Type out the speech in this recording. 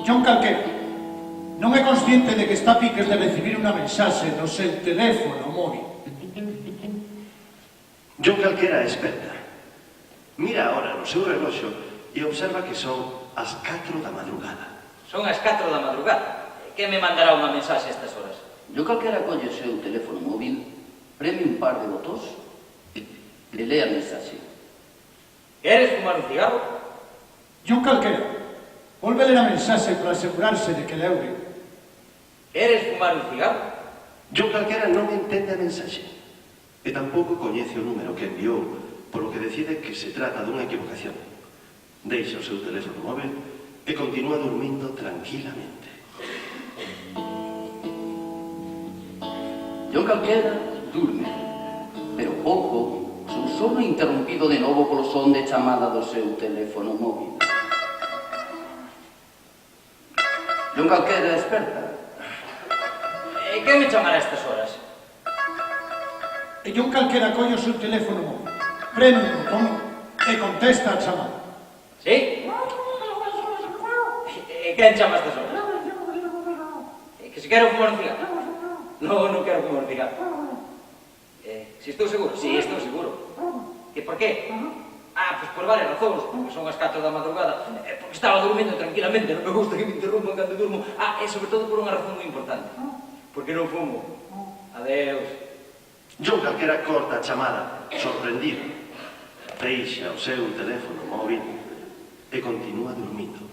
John calquera non é consciente de que está a piques de recibir unha mensaxe no seu teléfono móvil. John calquera é experta. Mira ahora no seu reloxo e observa que son as 4 da madrugada. Son as 4 da madrugada. Que me mandará unha mensaxe a estas horas? John calquera colle o seu teléfono móvil, preme un par de botóns e lé a mensaxe. Queres fumar un cigarro? John calquera volve ler a mensaxe para asegurarse de que leu ben. Queres fumar un cigarro? John calquera non entende a mensaxe e tampouco coñece o número que enviou, polo que decide que se trata dunha equivocación. Deixa o seu teléfono móvil e continúa dormindo tranquilamente. John calquera durme, pero pouco, o seu sono é interrompido de novo polo son de chamada do seu teléfono móvil. John calquera desperta. E que me chamará a estas horas? E John calquera colle o seu teléfono móvil, preme un botón e contesta a chamada. Sí? E quen chama a estas horas? Que se quero fumar un cigarro? Non quero fumar un cigarro. Si estou seguro? Si, estou seguro. E por qué? Pois por varias razóns, porque son as 4 da madrugada, porque estaba dormindo tranquilamente, non me gusta que me interrumpan cando durmo, e sobre todo por unha razón moi importante, porque non fumo. Adeus. John calquera corta a chamada, sorprendido. Deixa o seu teléfono móvil e continúa dormindo.